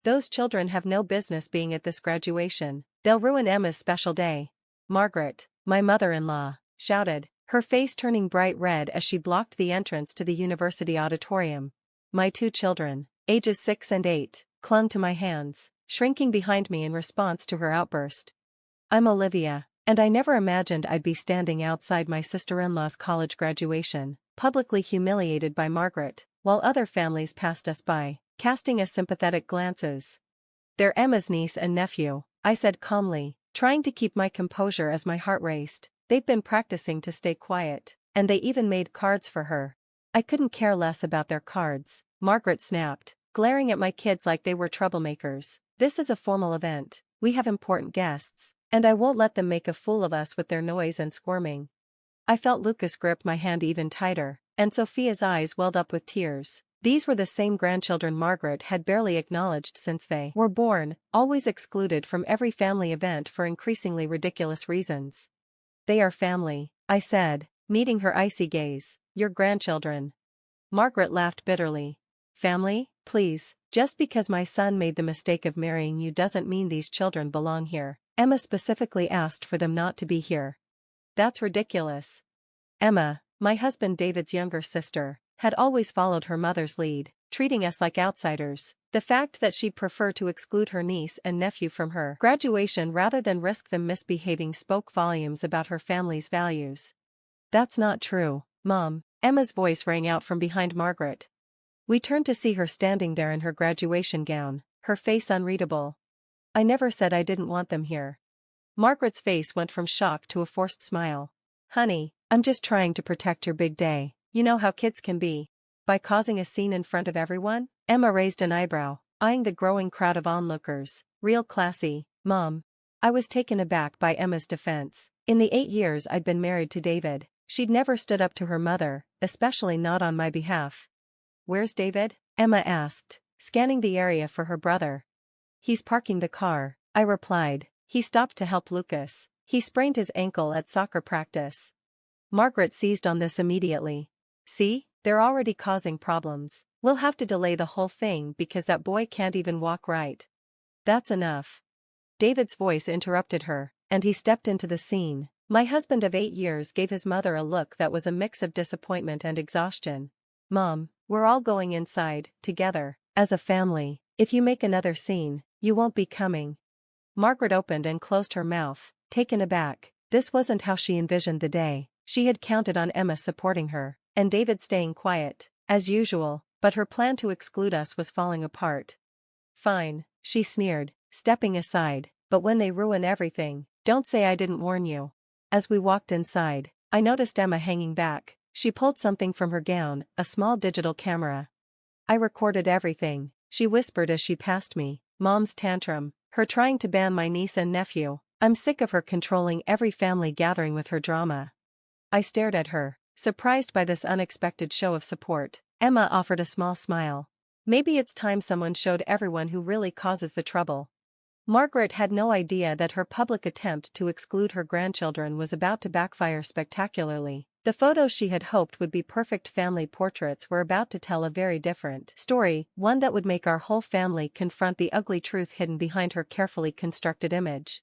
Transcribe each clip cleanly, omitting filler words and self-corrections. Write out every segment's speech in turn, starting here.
Those children have no business being at this graduation. They'll ruin Emma's special day. Margaret, my mother-in-law, shouted, her face turning bright red as she blocked the entrance to the university auditorium. My 2 children, ages 6 and 8, clung to my hands, shrinking behind me in response to her outburst. I'm Olivia, and I never imagined I'd be standing outside my sister-in-law's college graduation, publicly humiliated by Margaret, while other families passed us by, casting us sympathetic glances. They're Emma's niece and nephew, I said calmly, trying to keep my composure as my heart raced. They've been practicing to stay quiet, and they even made cards for her. I couldn't care less about their cards, Margaret snapped, glaring at my kids like they were troublemakers. This is a formal event, we have important guests, and I won't let them make a fool of us with their noise and squirming. I felt Lucas grip my hand even tighter, and Sophia's eyes welled up with tears. These were the same grandchildren Margaret had barely acknowledged since they were born, always excluded from every family event for increasingly ridiculous reasons. They are family, I said, meeting her icy gaze. Your grandchildren. Margaret laughed bitterly. Family? Please, just because my son made the mistake of marrying you doesn't mean these children belong here. Emma specifically asked for them not to be here. That's ridiculous. Emma, my husband David's younger sister, had always followed her mother's lead, treating us like outsiders. The fact that she'd prefer to exclude her niece and nephew from her graduation rather than risk them misbehaving spoke volumes about her family's values. That's not true, Mom, Emma's voice rang out from behind Margaret. We turned to see her standing there in her graduation gown, her face unreadable. I never said I didn't want them here. Margaret's face went from shock to a forced smile. Honey, I'm just trying to protect your big day. You know how kids can be. By causing a scene in front of everyone? Emma raised an eyebrow, eyeing the growing crowd of onlookers. Real classy, Mom. I was taken aback by Emma's defense. In the 8 years I'd been married to David, she'd never stood up to her mother, especially not on my behalf. Where's David? Emma asked, scanning the area for her brother. He's parking the car, I replied. He stopped to help Lucas. He sprained his ankle at soccer practice. Margaret seized on this immediately. See, they're already causing problems. We'll have to delay the whole thing because that boy can't even walk right. That's enough. David's voice interrupted her, and he stepped into the scene. My husband of 8 years gave his mother a look that was a mix of disappointment and exhaustion. Mom, we're all going inside, together, as a family. If you make another scene, you won't be coming. Margaret opened and closed her mouth, taken aback. This wasn't how she envisioned the day. She had counted on Emma supporting her, and David staying quiet, as usual, but her plan to exclude us was falling apart. Fine, she sneered, stepping aside, but when they ruin everything, don't say I didn't warn you. As we walked inside, I noticed Emma hanging back. She pulled something from her gown, a small digital camera. I recorded everything, she whispered as she passed me. Mom's tantrum, her trying to ban my niece and nephew. I'm sick of her controlling every family gathering with her drama. I stared at her, surprised by this unexpected show of support. Emma offered a small smile. Maybe it's time someone showed everyone who really causes the trouble. Margaret had no idea that her public attempt to exclude her grandchildren was about to backfire spectacularly. The photos she had hoped would be perfect family portraits were about to tell a very different story, one that would make our whole family confront the ugly truth hidden behind her carefully constructed image.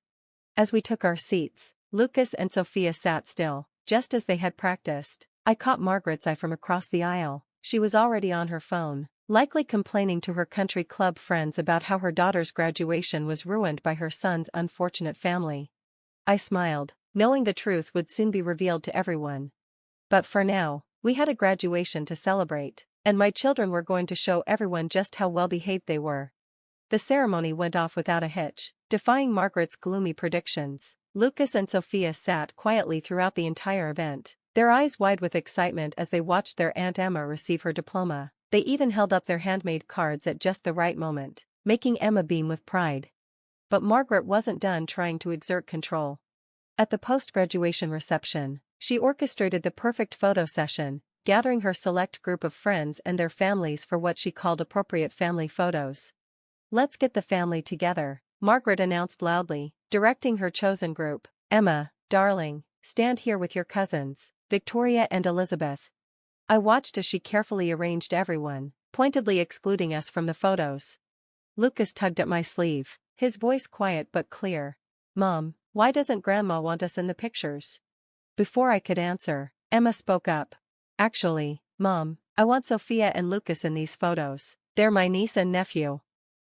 As we took our seats, Lucas and Sophia sat still, just as they had practiced. I caught Margaret's eye from across the aisle. She was already on her phone, likely complaining to her country club friends about how her daughter's graduation was ruined by her son's unfortunate family. I smiled, knowing the truth would soon be revealed to everyone. But for now, we had a graduation to celebrate, and my children were going to show everyone just how well-behaved they were. The ceremony went off without a hitch, defying Margaret's gloomy predictions. Lucas and Sophia sat quietly throughout the entire event, their eyes wide with excitement as they watched their Aunt Emma receive her diploma. They even held up their handmade cards at just the right moment, making Emma beam with pride. But Margaret wasn't done trying to exert control. At the post-graduation reception, she orchestrated the perfect photo session, gathering her select group of friends and their families for what she called appropriate family photos. Let's get the family together, Margaret announced loudly, directing her chosen group. Emma, darling, stand here with your cousins, Victoria and Elizabeth. I watched as she carefully arranged everyone, pointedly excluding us from the photos. Lucas tugged at my sleeve, his voice quiet but clear. Mom, why doesn't Grandma want us in the pictures? Before I could answer, Emma spoke up. Actually, Mom, I want Sophia and Lucas in these photos. They're my niece and nephew.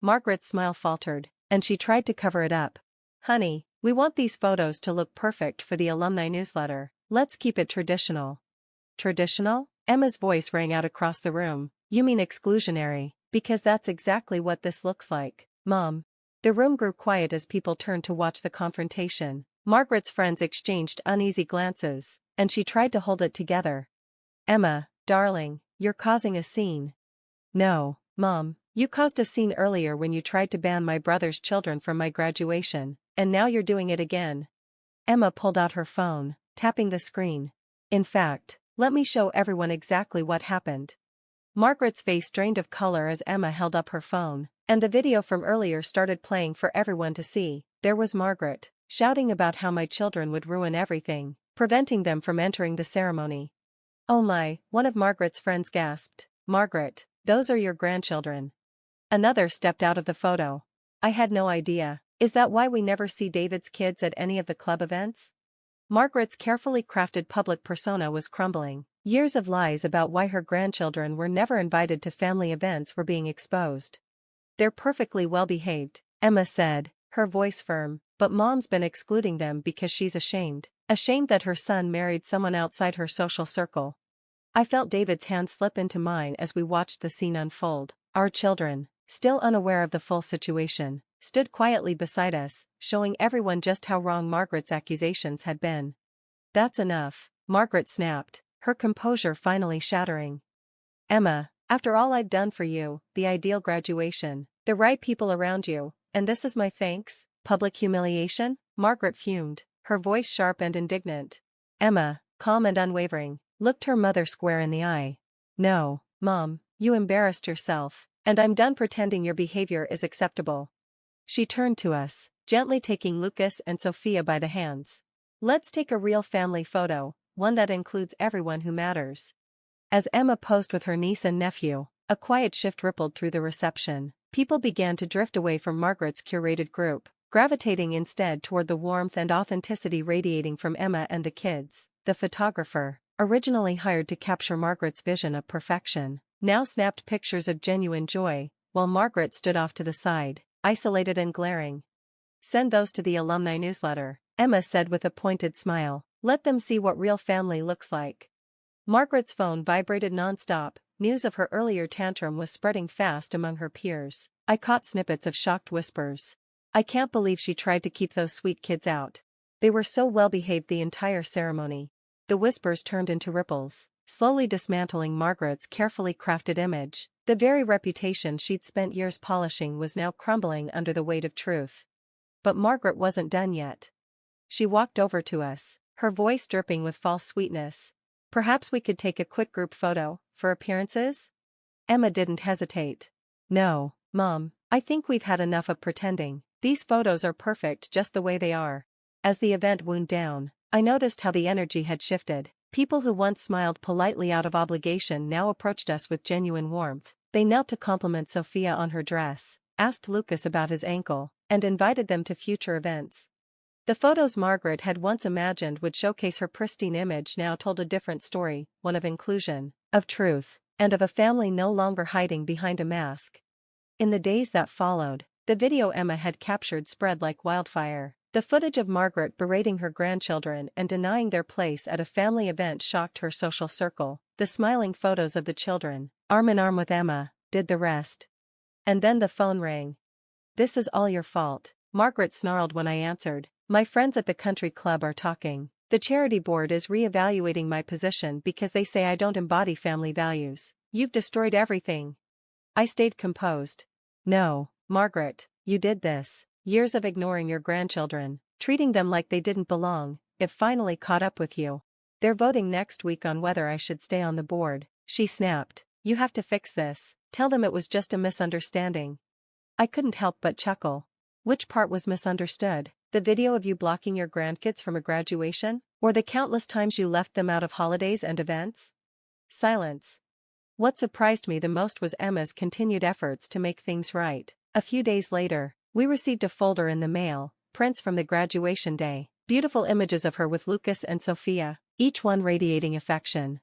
Margaret's smile faltered, and she tried to cover it up. Honey, we want these photos to look perfect for the alumni newsletter. Let's keep it traditional. Traditional? Emma's voice rang out across the room. You mean exclusionary, because that's exactly what this looks like, Mom. The room grew quiet as people turned to watch the confrontation. Margaret's friends exchanged uneasy glances, and she tried to hold it together. Emma, darling, you're causing a scene. No, Mom, you caused a scene earlier when you tried to ban my brother's children from my graduation, and now you're doing it again. Emma pulled out her phone, tapping the screen. In fact, let me show everyone exactly what happened. Margaret's face drained of color as Emma held up her phone, and the video from earlier started playing for everyone to see. There was Margaret, shouting about how my children would ruin everything, preventing them from entering the ceremony. Oh my, one of Margaret's friends gasped. Margaret, those are your grandchildren. Another stepped out of the photo. I had no idea. Is that why we never see David's kids at any of the club events? Margaret's carefully crafted public persona was crumbling. Years of lies about why her grandchildren were never invited to family events were being exposed. They're perfectly well behaved, Emma said, her voice firm, but Mom's been excluding them because she's ashamed. Ashamed that her son married someone outside her social circle. I felt David's hand slip into mine as we watched the scene unfold. Our children, still unaware of the full situation, stood quietly beside us, showing everyone just how wrong Margaret's accusations had been. That's enough, Margaret snapped, her composure finally shattering. Emma, after all I've done for you, the ideal graduation, the right people around you, and this is my thanks? Public humiliation? Margaret fumed, her voice sharp and indignant. Emma, calm and unwavering, looked her mother square in the eye. No, Mom, you embarrassed yourself, and I'm done pretending your behavior is acceptable. She turned to us, gently taking Lucas and Sophia by the hands. Let's take a real family photo, one that includes everyone who matters. As Emma posed with her niece and nephew, a quiet shift rippled through the reception. People began to drift away from Margaret's curated group, gravitating instead toward the warmth and authenticity radiating from Emma and the kids. The photographer, originally hired to capture Margaret's vision of perfection, now snapped pictures of genuine joy, while Margaret stood off to the side, isolated and glaring. Send those to the alumni newsletter, Emma said with a pointed smile. Let them see what real family looks like. Margaret's phone vibrated nonstop. News of her earlier tantrum was spreading fast among her peers. I caught snippets of shocked whispers. I can't believe she tried to keep those sweet kids out. They were so well behaved the entire ceremony. The whispers turned into ripples, slowly dismantling Margaret's carefully crafted image. The very reputation she'd spent years polishing was now crumbling under the weight of truth. But Margaret wasn't done yet. She walked over to us, her voice dripping with false sweetness. Perhaps we could take a quick group photo, for appearances? Emma didn't hesitate. No, Mom, I think we've had enough of pretending. These photos are perfect just the way they are. As the event wound down, I noticed how the energy had shifted. People who once smiled politely out of obligation now approached us with genuine warmth. They knelt to compliment Sophia on her dress, asked Lucas about his ankle, and invited them to future events. The photos Margaret had once imagined would showcase her pristine image now told a different story, one of inclusion, of truth, and of a family no longer hiding behind a mask. In the days that followed, the video Emma had captured spread like wildfire. The footage of Margaret berating her grandchildren and denying their place at a family event shocked her social circle. The smiling photos of the children, arm in arm with Emma, did the rest. And then the phone rang. This is all your fault, Margaret snarled when I answered. My friends at the country club are talking. The charity board is re-evaluating my position because they say I don't embody family values. You've destroyed everything. I stayed composed. No, Margaret, you did this. Years of ignoring your grandchildren, treating them like they didn't belong, it finally caught up with you. They're voting next week on whether I should stay on the board, she snapped. You have to fix this. Tell them it was just a misunderstanding. I couldn't help but chuckle. Which part was misunderstood? The video of you blocking your grandkids from a graduation? Or the countless times you left them out of holidays and events? Silence. What surprised me the most was Emma's continued efforts to make things right. A few days later, we received a folder in the mail, prints from the graduation day, beautiful images of her with Lucas and Sophia, each one radiating affection.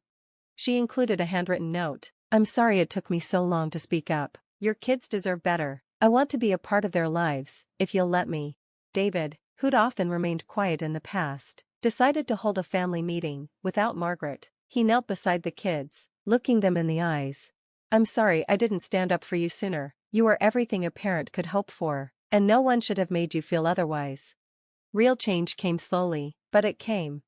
She included a handwritten note. "I'm sorry it took me so long to speak up. Your kids deserve better. I want to be a part of their lives, if you'll let me." David, who'd often remained quiet in the past, decided to hold a family meeting, without Margaret. He knelt beside the kids, looking them in the eyes. "I'm sorry I didn't stand up for you sooner. You are everything a parent could hope for, and no one should have made you feel otherwise." Real change came slowly, but it came.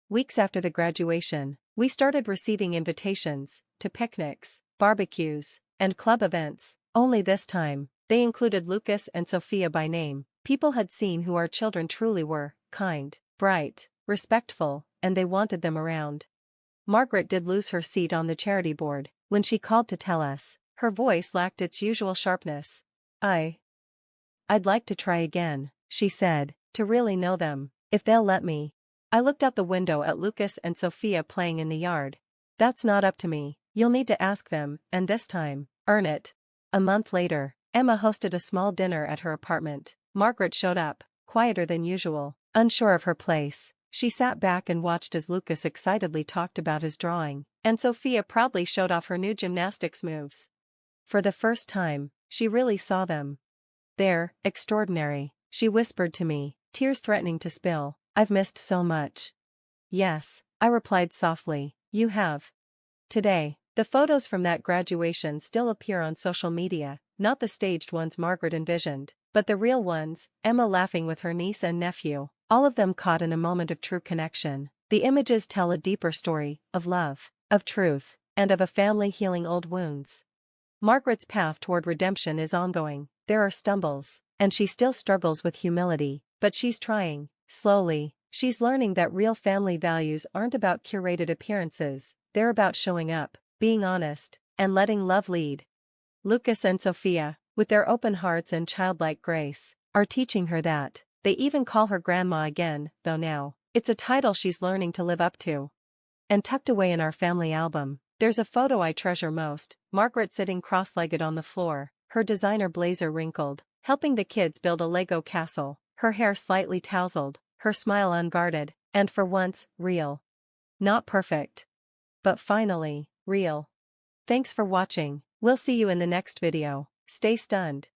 Weeks after the graduation, we started receiving invitations to picnics, barbecues, and club events, only this time, they included Lucas and Sophia by name. People had seen who our children truly were: kind, bright, respectful, and they wanted them around. Margaret did lose her seat on the charity board. When she called to tell us, her voice lacked its usual sharpness. I'd like to try again," she said, "to really know them, if they'll let me." I looked out the window at Lucas and Sophia playing in the yard. "That's not up to me, you'll need to ask them, and this time, earn it." A month later, Emma hosted a small dinner at her apartment. Margaret showed up, quieter than usual, unsure of her place. She sat back and watched as Lucas excitedly talked about his drawing, and Sophia proudly showed off her new gymnastics moves. For the first time, she really saw them. "They're extraordinary," she whispered to me, tears threatening to spill. "I've missed so much." "Yes," I replied softly, "you have." Today, the photos from that graduation still appear on social media, not the staged ones Margaret envisioned, but the real ones: Emma laughing with her niece and nephew, all of them caught in a moment of true connection. The images tell a deeper story, of love, of truth, and of a family healing old wounds. Margaret's path toward redemption is ongoing. There are stumbles, and she still struggles with humility, but she's trying. Slowly, she's learning that real family values aren't about curated appearances, they're about showing up, being honest, and letting love lead. Lucas and Sophia, with their open hearts and childlike grace, are teaching her that. They even call her grandma again, though now, it's a title she's learning to live up to. And tucked away in our family album, there's a photo I treasure most: Margaret sitting cross-legged on the floor, her designer blazer wrinkled, helping the kids build a Lego castle, her hair slightly tousled, her smile unguarded, and for once, real. Not perfect, but finally, real. Thanks for watching. We'll see you in the next video. Stay stunned.